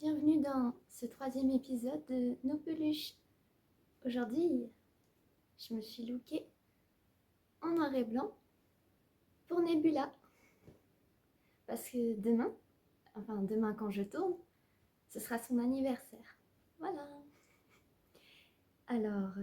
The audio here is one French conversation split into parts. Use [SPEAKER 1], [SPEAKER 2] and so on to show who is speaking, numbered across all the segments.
[SPEAKER 1] Bienvenue dans ce troisième épisode de Nos peluches. Aujourd'hui, je me suis lookée en noir et blanc pour Nebula. Parce que demain quand je tourne, ce sera son anniversaire. Voilà. Alors,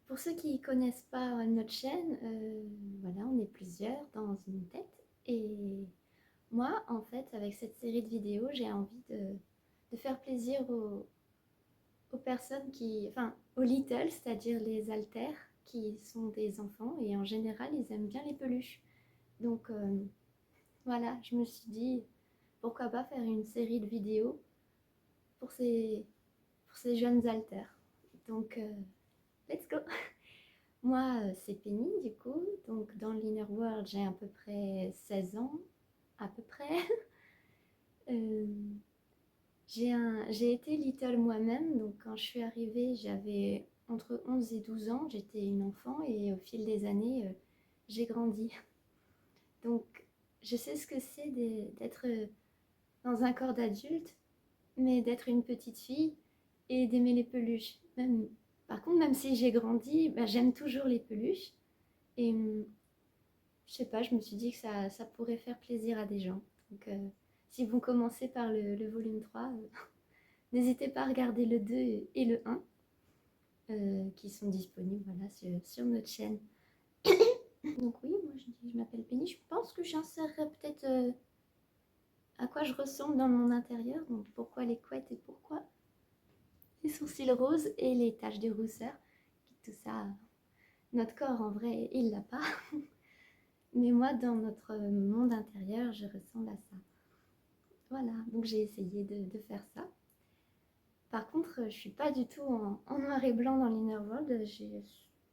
[SPEAKER 1] pour ceux qui ne connaissent pas notre chaîne, voilà, on est plusieurs dans une tête. Et moi, en fait, avec cette série de vidéos, j'ai envie de faire plaisir aux personnes aux littles, c'est-à-dire les alters, qui sont des enfants et en général, ils aiment bien les peluches. Donc voilà, je me suis dit, pourquoi pas faire une série de vidéos pour ces jeunes alters. Donc, let's go. Moi, c'est Penny, du coup. Donc, dans l'Inner World, j'ai à peu près 16 ans, à peu près. Euh, J'ai été little moi-même, donc quand je suis arrivée, j'avais entre 11 et 12 ans, j'étais une enfant et au fil des années, j'ai grandi. Donc je sais ce que c'est d'être dans un corps d'adulte, mais d'être une petite fille et d'aimer les peluches. Par contre, même si j'ai grandi, j'aime toujours les peluches et je sais pas, je me suis dit que ça pourrait faire plaisir à des gens. Donc si vous commencez par le volume 3, n'hésitez pas à regarder le 2 et le 1 qui sont disponibles voilà, sur notre chaîne. Donc oui, moi je m'appelle Penny. Je pense que j'insérerai peut-être à quoi je ressemble dans mon intérieur. Donc pourquoi les couettes et pourquoi les sourcils roses et les taches de rousseur. Tout ça, notre corps en vrai, il l'a pas. Mais moi, dans notre monde intérieur, je ressemble à ça. Voilà, donc j'ai essayé de faire ça. Par contre, je suis pas du tout en noir et blanc dans l'Inner World. J'ai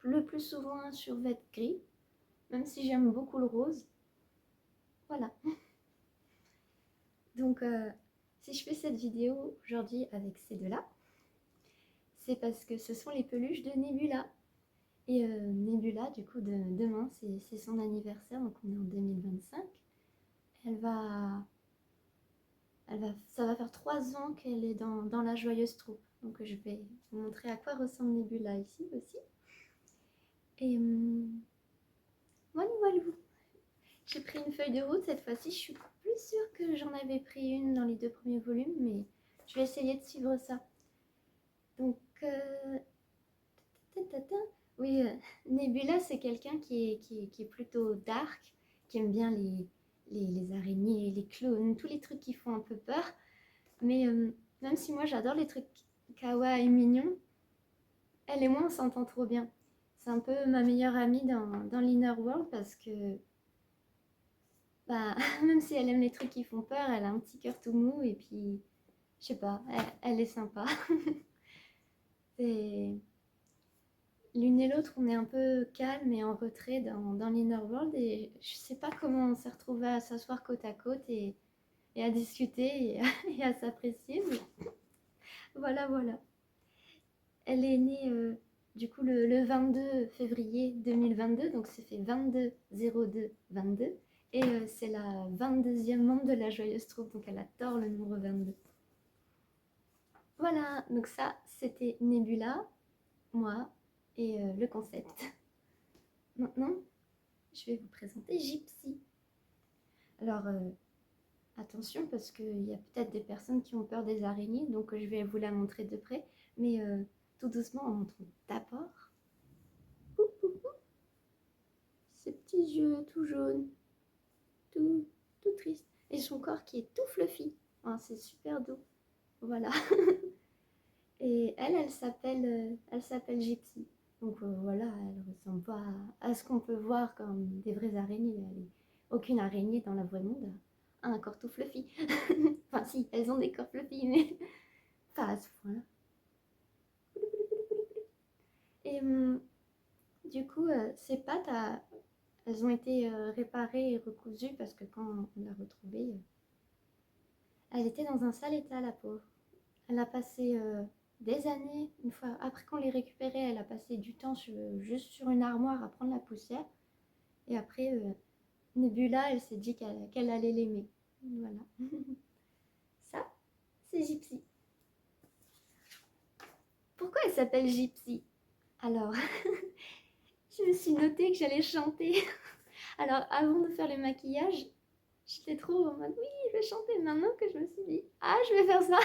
[SPEAKER 1] le plus souvent un survêt gris, même si j'aime beaucoup le rose. Voilà. Donc, si je fais cette vidéo aujourd'hui avec ces deux-là, c'est parce que ce sont les peluches de Nebula. Et Nebula, du coup, demain, c'est son anniversaire, donc on est en 2025. Ça va faire 3 ans qu'elle est dans la joyeuse troupe. Donc je vais vous montrer à quoi ressemble Nebula ici aussi. Et voilà. J'ai pris une feuille de route cette fois-ci. Je suis plus sûre que j'en avais pris une dans les 2 premiers volumes, mais je vais essayer de suivre ça. Donc, oui, Nebula, c'est quelqu'un qui est plutôt dark, qui aime bien les araignées, les clowns, tous les trucs qui font un peu peur. Mais même si moi j'adore les trucs kawaii et mignons, elle et moi on s'entend trop bien. C'est un peu ma meilleure amie dans l'Inner World parce que même si elle aime les trucs qui font peur, elle a un petit cœur tout mou et puis, je sais pas, elle est sympa. C'est... L'une et l'autre, on est un peu calme et en retrait dans l'Inner World et je sais pas comment on s'est retrouvés à s'asseoir côte à côte et à discuter et à s'apprécier. Mais voilà. Elle est née du coup le 22 février 2022, donc ça fait 22-02-22. Et c'est la 22e membre de la Joyeuse Troupe, donc elle adore le nombre 22. Voilà, donc ça c'était Nebula, moi et le concept. Maintenant, je vais vous présenter Gypsy. Alors, attention parce qu'il y a peut-être des personnes qui ont peur des araignées, donc je vais vous la montrer de près. Mais tout doucement, on montre d'abord ses petits yeux tout jaunes, tout triste. Et son corps qui est tout fluffy. Enfin, c'est super doux. Voilà. Et elle s'appelle Gypsy. Donc voilà, elle ressemble pas à ce qu'on peut voir comme des vraies araignées. Aucune araignée dans le vrai monde a un corps tout fluffy. Enfin si, elles ont des corps fluffy, mais pas à ce point-là. Et du coup, ses pattes, elles ont été réparées et recousues parce que quand on l'a retrouvée, elle était dans un sale état, la pauvre. Elle a passé des années, une fois après qu'on les récupérait, elle a passé du temps juste sur une armoire à prendre la poussière. Et après, Nebula, elle s'est dit qu'elle allait l'aimer. Voilà. Ça, c'est c'est Gypsy. Pourquoi elle s'appelle Gypsy? Alors, je me suis notée que j'allais chanter. Alors, avant de faire le maquillage, j'étais trop en mode oui, je vais chanter. Maintenant que je me suis dit, ah, je vais faire ça.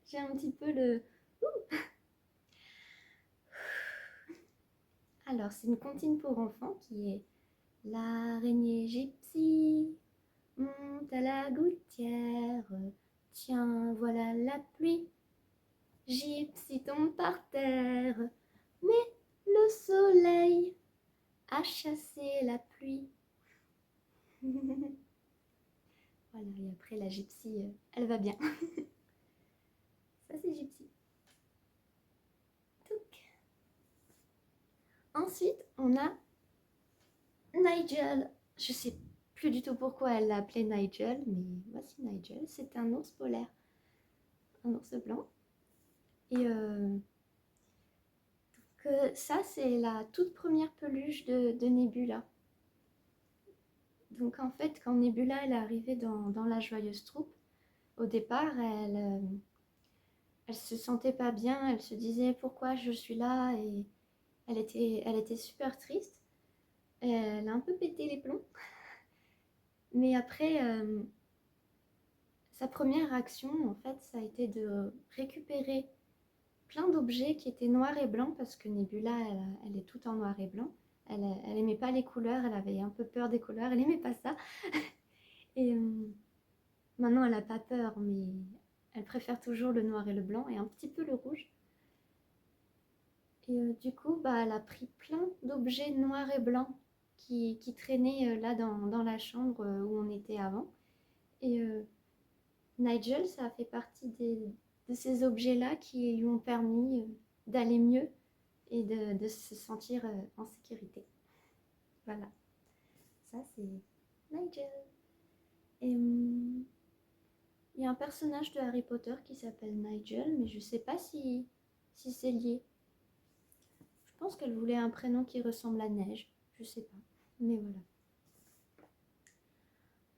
[SPEAKER 1] J'ai un petit peu le. Alors, c'est une comptine pour enfants qui est l'araignée Gypsy monte à la gouttière. Tiens, voilà la pluie. Gypsy tombe par terre. Mais le soleil a chassé la pluie. Voilà, et après la Gypsy, elle va bien. Ça, c'est Gypsy. Touc. Ensuite, on a Nigel. Je sais plus du tout pourquoi elle l'a appelé Nigel, mais voici Nigel. C'est un ours polaire, un ours blanc. Et ça, c'est la toute première peluche de Nebula. Donc en fait, quand Nebula elle est arrivée dans la Joyeuse Troupe, au départ, elle se sentait pas bien, elle se disait pourquoi je suis là, et elle était super triste. Et elle a un peu pété les plombs. Mais après, sa première action, en fait, ça a été de récupérer plein d'objets qui étaient noirs et blancs, parce que Nebula, elle est toute en noir et blanc. Elle aimait pas les couleurs, elle avait un peu peur des couleurs, elle aimait pas ça. Et maintenant, elle a pas peur, mais elle préfère toujours le noir et le blanc et un petit peu le rouge. Et du coup, bah, elle a pris plein d'objets noirs et blancs qui traînaient là dans la chambre où on était avant. Et Nigel, ça a fait partie de ces objets-là qui lui ont permis d'aller mieux et de se sentir en sécurité. Voilà, ça c'est Nigel. Et il y a un personnage de Harry Potter qui s'appelle Nigel, mais je ne sais pas si c'est lié. Je pense qu'elle voulait un prénom qui ressemble à Neige, je sais pas, mais voilà.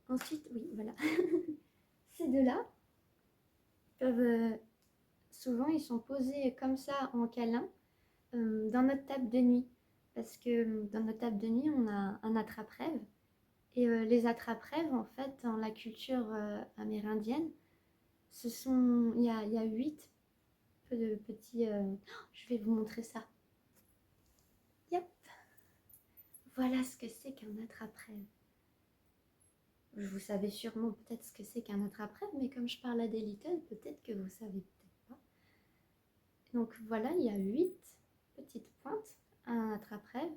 [SPEAKER 1] Ensuite, oui, voilà. Ces deux-là peuvent souvent ils sont posés comme ça en câlin dans notre table de nuit, parce que dans notre table de nuit on a un attrape-rêve, et les attrape-rêves en fait dans la culture amérindienne, il y a 8 petits je vais vous montrer ça. Yep. Voilà ce que c'est qu'un attrape-rêve. Vous savez sûrement peut-être ce que c'est qu'un attrape-rêve, mais comme je parle à des littles, peut-être que vous savez peut-être pas. Donc voilà, il y a 8 petites pointes à un attrape-rêve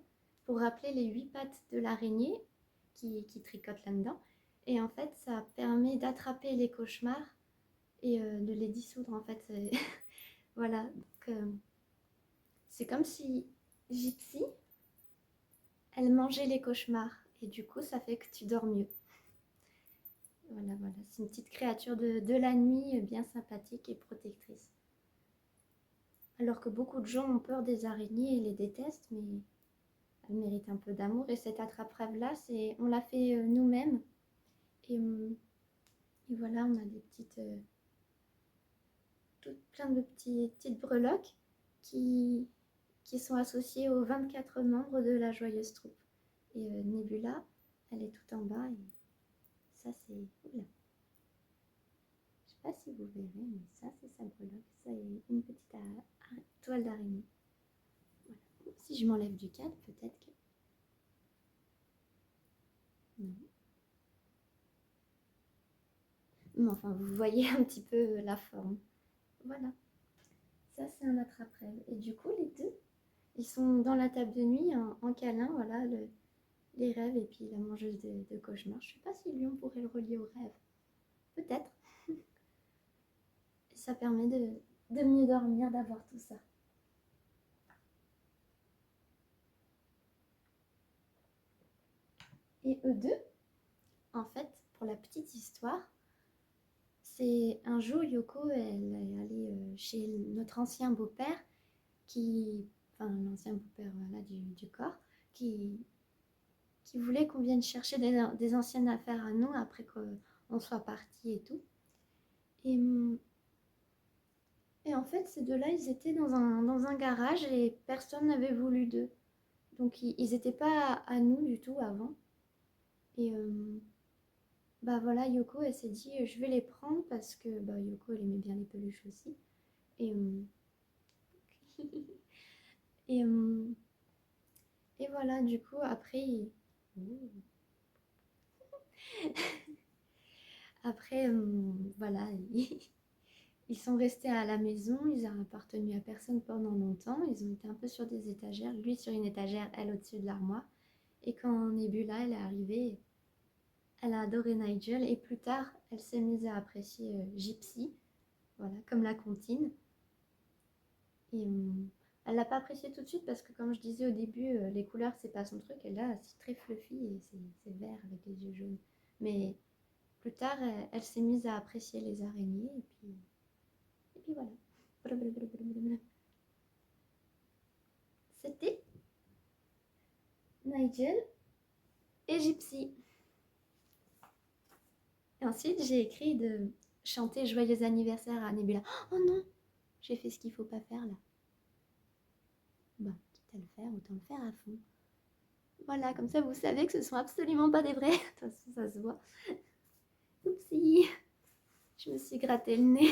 [SPEAKER 1] pour rappeler les 8 pattes de l'araignée qui tricote là-dedans. Et en fait, ça permet d'attraper les cauchemars et de les dissoudre en fait. Voilà, donc c'est comme si Gypsy, elle mangeait les cauchemars et du coup, ça fait que tu dors mieux. Voilà, voilà, c'est une petite créature de la nuit bien sympathique et protectrice. Alors que beaucoup de gens ont peur des araignées et les détestent, mais elle mérite un peu d'amour. Et cette attrape-rêve-là, on l'a fait nous-mêmes. Et voilà, on a des plein de petites breloques qui sont associées aux 24 membres de la Joyeuse Troupe. Et Nebula, elle est tout en bas. Et ça, c'est... Oula. Je sais pas si vous verrez, mais ça, c'est sa breloque. Ça, est une petite toile d'araignée. Voilà. Si je m'enlève du cadre, peut-être que... Non. Mais enfin, vous voyez un petit peu la forme. Voilà. Ça, c'est un attrape-rêve. Et du coup, les deux, ils sont dans la table de nuit en câlin, voilà, les rêves et puis la mangeuse de cauchemars. Je ne sais pas si lui, on pourrait le relier au rêve. Peut-être. Ça permet de mieux dormir, d'avoir tout ça. Et eux deux, en fait, pour la petite histoire, c'est un jour, Yoko, elle est allée chez notre ancien beau-père, l'ancien beau-père voilà, du corps, qui voulait qu'on vienne chercher des anciennes affaires à nous après qu'on soit partis et tout. Et, et en fait, ces deux-là, ils étaient dans un garage et personne n'avait voulu d'eux. Donc, ils n'étaient pas à nous du tout avant. Et bah voilà, Yoko, elle s'est dit, je vais les prendre parce que bah, Yoko, elle aimait bien les peluches aussi. Et, et, et voilà, du coup, après, après voilà, ils sont restés à la maison, ils n'ont appartenu à personne pendant longtemps. Ils ont été un peu sur des étagères, lui sur une étagère, elle au-dessus de l'armoire. Et quand Nebula, elle est arrivée, elle a adoré Nigel. Et plus tard, elle s'est mise à apprécier Gypsy, voilà, comme la comptine. Et elle l'a pas apprécié tout de suite parce que, comme je disais au début, les couleurs, c'est pas son truc. Et là, c'est très fluffy et c'est vert avec les yeux jaunes. Mais plus tard, elle s'est mise à apprécier les araignées. Et puis voilà. C'était Nigel et Gypsy. Et ensuite, j'ai écrit de chanter Joyeux anniversaire à Nebula. Oh non, j'ai fait ce qu'il faut pas faire là. Bah, quitte à le faire, autant le faire à fond. Voilà, comme ça vous savez que ce sont absolument pas des vrais. De toute façon, ça se voit. Oupsie, je me suis gratté le nez.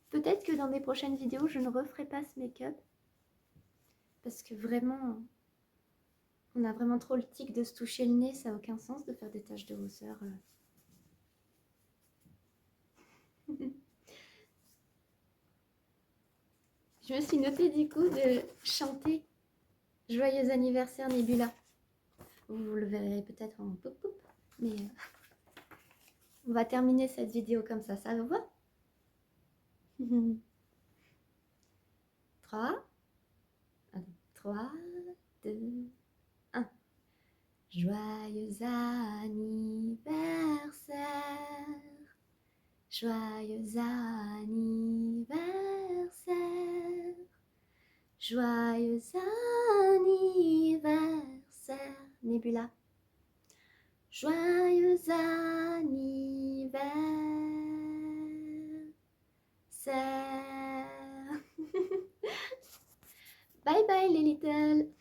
[SPEAKER 1] Peut-être que dans des prochaines vidéos, je ne referai pas ce make-up. Parce que vraiment, on a vraiment trop le tic de se toucher le nez. Ça n'a aucun sens de faire des taches de rousseur. Je me suis notée du coup de chanter Joyeux anniversaire Nebula. Vous le verrez peut-être en poup-poup. Mais on va terminer cette vidéo comme ça vous va? 3, 3, 2, 1. Joyeux anniversaire, joyeux anniversaire, joyeux anniversaire, Nebula. Joyeux anniversaire. Bye bye les little.